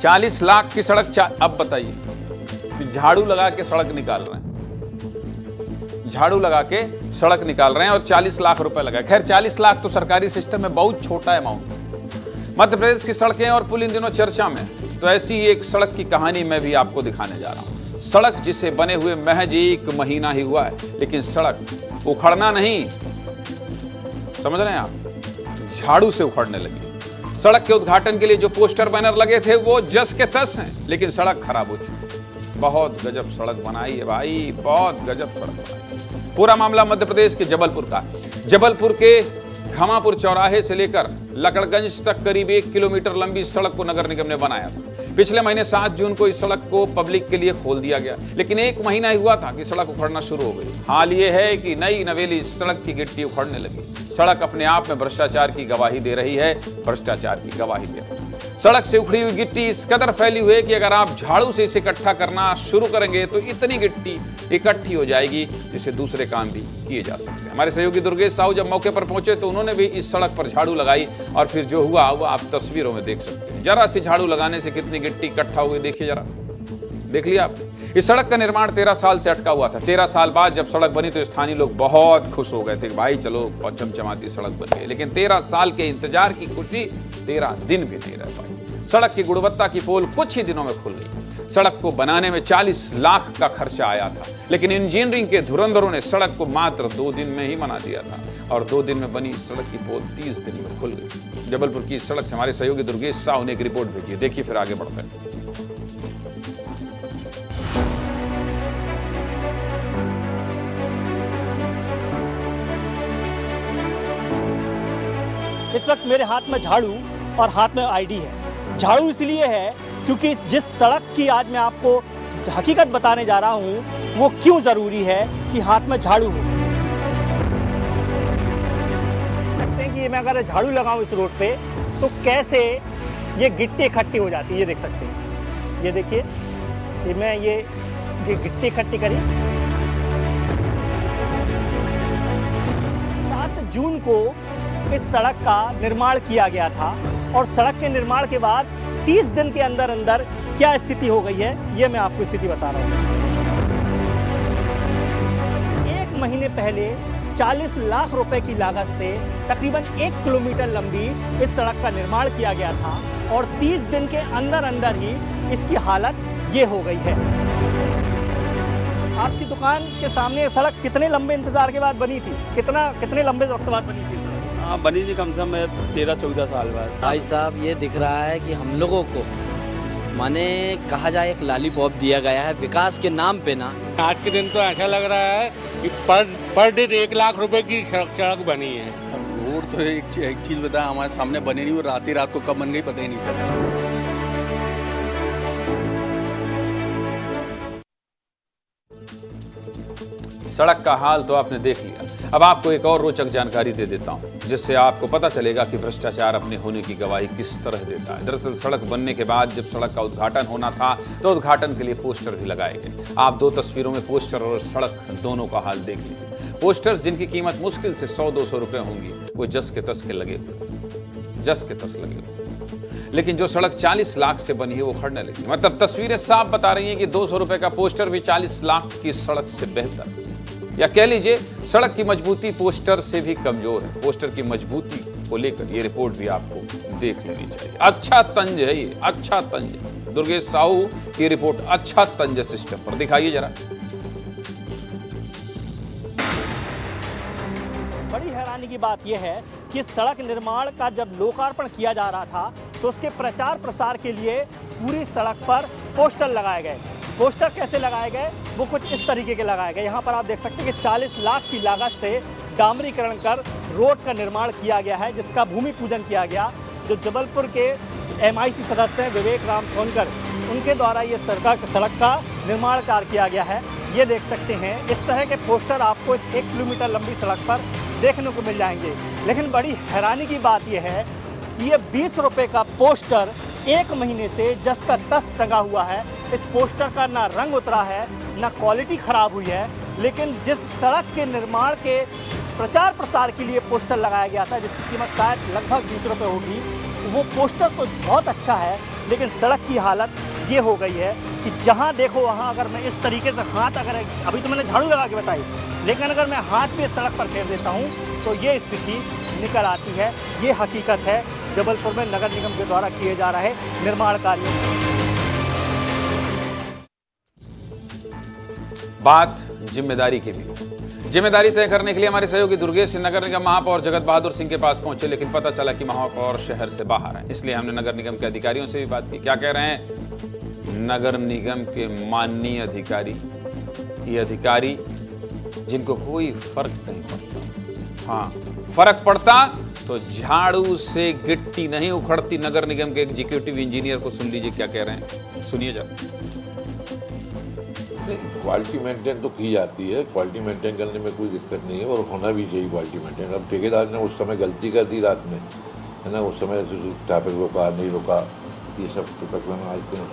40 लाख की सड़क अब बताइए, झाड़ू लगा के सड़क निकाल रहे हैं, झाड़ू लगा के सड़क निकाल रहे हैं और 40 लाख रुपए लगा। खैर 40 लाख तो सरकारी सिस्टम में बहुत छोटा अमाउंट। मध्य प्रदेश की सड़कें और पुल इन दिनों चर्चा में, तो ऐसी एक सड़क की कहानी मैं भी आपको दिखाने जा रहा हूं। सड़क जिसे बने हुए महज 1 महीना ही हुआ है, लेकिन सड़क उखड़ना नहीं, समझ रहे हैं आप, झाड़ू से उखड़ने लगी। सड़क के उद्घाटन के लिए जो पोस्टर बैनर लगे थे वो जस के तस हैं, लेकिन सड़क खराब हो चुकी है। बहुत गजब सड़क बनाई है भाई, बहुत गजब सड़क बनाई। पूरा मामला मध्य प्रदेश के जबलपुर का। जबलपुर के घमापुर चौराहे से लेकर लकड़गंज तक करीब 1 किलोमीटर लंबी सड़क को नगर निगम ने बनाया था। पिछले महीने 7 जून को इस सड़क को पब्लिक के लिए खोल दिया गया, लेकिन 1 महीना ही हुआ था कि सड़क उखड़ना शुरू हो गई। हाल ये है कि नई नवेली सड़क की गिट्टी उखड़ने लगी। सड़क अपने आप में भ्रष्टाचार की गवाही दे रही है, भ्रष्टाचार की गवाही दे रही है। सड़क से उखड़ी हुई गिट्टी इस कदर फैली हुई है कि अगर आप झाड़ू से इसे इकट्ठा करना शुरू करेंगे तो इतनी गिट्टी इकट्ठी हो जाएगी जिससे दूसरे काम भी किए जा सकते हैं। हमारे सहयोगी दुर्गेश साहू जब मौके पर पहुंचे तो उन्होंने भी इस सड़क पर झाड़ू लगाई और फिर जो हुआ वो आप तस्वीरों में देख सकते हैं। जरा सी झाड़ू लगाने से कितनी गिट्टी इकट्ठा हुई देखिए, जरा देख लिया आपने। इस सड़क का निर्माण 13 साल से अटका हुआ था। 13 साल बाद जब सड़क बनी तो स्थानीय लोग बहुत खुश हो गए थे कि भाई चलो चमचमाती सड़क बन गई। लेकिन 13 साल के इंतजार की खुशी 13 दिन भी नहीं रह पाई। सड़क की गुणवत्ता की पोल कुछ ही दिनों में खुल गई। सड़क को बनाने में 40 लाख का खर्चा आया था, लेकिन इंजीनियरिंग के धुरंधरों ने सड़क को मात्र 2 दिन में ही बना दिया था और 2 दिन में बनी सड़क की पोल 30 दिन में खुल गई। जबलपुर की इस सड़क से हमारे सहयोगी दुर्गेश साहू ने एक रिपोर्ट भेजी है, देखिए फिर आगे बढ़ते हैं। इस वक्त मेरे हाथ में झाड़ू और हाथ में आईडी है। झाड़ू इसलिए है क्योंकि जिस सड़क की आज मैं आपको हकीकत बताने जा रहा हूँ वो क्यों ज़रूरी है कि हाथ में झाड़ू हो। देखते हैं कि मैं अगर झाड़ू लगाऊं इस रोड पे तो कैसे ये गिट्टी इकट्ठी हो जाती है। ये देख सकते हैं, ये देखिए, ये मैं ये गिट्टी इकट्ठी करी। 7 जून को इस सड़क का निर्माण किया गया था और सड़क के निर्माण के बाद 30 दिन के अंदर अंदर क्या स्थिति हो गई है ये मैं आपको स्थिति बता रहा हूँ। 1 महीने पहले 40 लाख रुपए की लागत से तकरीबन 1 किलोमीटर लंबी इस सड़क का निर्माण किया गया था और 30 दिन के अंदर अंदर ही इसकी हालत ये हो गई है। आपकी दुकान के सामने ये सड़क कितने लंबे इंतजार के बाद बनी थी? कितने लंबे वक्त बाद बनी थी? हाँ, बनी थी कम से कम 13-14 साल बाद। भाई साहब ये दिख रहा है कि हम लोगों को माने कहा जाए एक लॉलीपॉप दिया गया है विकास के नाम पे ना। आज के दिन तो ऐसा लग रहा है कि पर डे 1 लाख रुपए की सड़क बनी है। रोड तो एक चीज बता, हमारे सामने बनी नहीं, वो रात को कब बन गई पता ही नहीं चला। सड़क का हाल तो आपने देख लिया। अब आपको एक और रोचक जानकारी दे देता हूं, जिससे आपको पता चलेगा कि भ्रष्टाचार अपने होने की गवाही किस तरह देता है। दरअसल सड़क बनने के बाद जब सड़क का उद्घाटन होना था तो उद्घाटन के लिए पोस्टर भी लगाए गए। आप 2 तस्वीरों में पोस्टर और सड़क दोनों का हाल देख लीजिए। पोस्टर्स जिनकी कीमत मुश्किल से 100-200 रुपए होंगी वो जस के तस लगे हुए। लेकिन जो सड़क 40 लाख से बनी है वो खड़ने लगी। मतलब तस्वीरें साफ बता रही हैं कि 200 रुपए का पोस्टर भी 40 लाख की सड़क से बेहतर, या कह लीजिए सड़क की मजबूती पोस्टर से भी कमजोर है। पोस्टर की मजबूती को लेकर ये रिपोर्ट भी आपको देख लेनी चाहिए। अच्छा तंज है ये, अच्छा तंज। दुर्गेश साहू की रिपोर्ट अच्छा तंज सिस्टम पर दिखाइए जरा। बड़ी हैरानी की बात यह है कि सड़क निर्माण का जब लोकार्पण किया जा रहा था तो उसके प्रचार प्रसार के लिए पूरी सड़क पर पोस्टर लगाए गए। पोस्टर कैसे लगाए गए वो कुछ इस तरीके के लगाए गए। यहाँ पर आप देख सकते हैं कि 40 लाख की लागत से डामरीकरण कर रोड का निर्माण किया गया है, जिसका भूमि पूजन किया गया। जो जबलपुर के MIC सदस्य हैं विवेक राम सोनकर, उनके द्वारा ये सड़क का निर्माण कार्य किया गया है। ये देख सकते हैं इस तरह के पोस्टर आपको इस 1 किलोमीटर लंबी सड़क पर देखने को मिल जाएंगे। लेकिन बड़ी हैरानी की बात यह है कि ये 20 रुपये का पोस्टर 1 महीने से जस का तस टंगा हुआ है। इस पोस्टर का ना रंग उतरा है, ना क्वालिटी ख़राब हुई है। लेकिन जिस सड़क के निर्माण के प्रचार प्रसार के लिए पोस्टर लगाया गया था, जिसकी कीमत शायद लगभग 20 रुपये होगी, वो पोस्टर तो बहुत अच्छा है, लेकिन सड़क की हालत ये हो गई है कि जहाँ देखो वहाँ अगर मैं इस तरीके से हाथ अगर अभी तो मैंने झाड़ू लगा के बताई, लेकिन अगर मैं हाथ भी इस सड़क पर फेर देता हूँ तो ये स्थिति निकल आती है। ये हकीकत है जबलपुर में नगर निगम के द्वारा किए जा रहे निर्माण कार्यों। बात जिम्मेदारी की भी। जिम्मेदारी तय करने के लिए हमारे सहयोगी दुर्गेश नगर निगम महापौर जगत बहादुर सिंह के पास पहुंचे, लेकिन पता चला कि महापौर शहर से बाहर है। इसलिए हमने नगर निगम के अधिकारियों से भी बात की। क्या कह रहे हैं नगर निगम के माननीय अधिकारी? ये अधिकारी जिनको कोई फर्क नहीं पड़ता। हाँ, फर्क पड़ता तो झाड़ू से गिट्टी नहीं उखड़ती। नगर निगम के एग्जीक्यूटिव इंजीनियर को सुन लीजिए क्या कह रहे हैं, सुनिए जरा। क्वालिटी मेंटेन तो की जाती है, क्वालिटी मेंटेन करने में कोई दिक्कत नहीं है और होना भी चाहिए क्वालिटी मेंटेन। अब ठेकेदार ने उस समय गलती कर दी रात में, है ना, उस समय ट्रैफिक रोका नहीं रोका, ये सब प्रकरण आते हैं।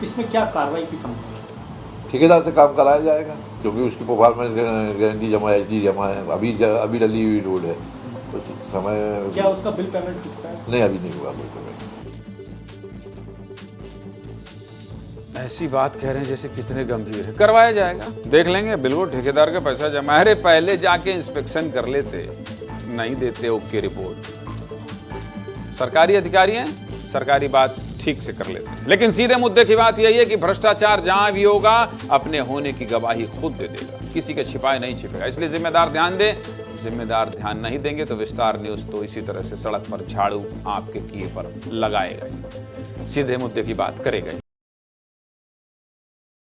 इसमें क्या कार्रवाई की संभावना? ठेकेदार से काम कराया जाएगा क्योंकि उसकी परफॉर्मेंस गारंटी जमा है, एच जमा है, अभी डली हुई रोड है तो समय। क्या उसका बिल पेमेंट कितना है? नहीं, अभी नहीं हुआ बिल पेमेंट। ऐसी बात कह रहे हैं जैसे कितने गंभीर है। करवाया जाएगा, देख लेंगे, बिल्कुल ठेकेदार का पैसा जमा है। अरे पहले जाके इंस्पेक्शन कर लेते, नहीं देते ओके रिपोर्ट। सरकारी अधिकारी हैं, सरकारी बात ठीक से कर लेते हैं। लेकिन सीधे मुद्दे की बात यही है कि भ्रष्टाचार जहां भी होगा अपने होने की गवाही खुद दे देगा, किसी के छिपाए नहीं छिपेगा। इसलिए जिम्मेदार ध्यान दें। जिम्मेदार ध्यान नहीं देंगे तो विस्तार न्यूज तो इसी तरह से सड़क पर झाड़ू आपके किए पर लगाएगा, सीधे मुद्दे की बात करेगा।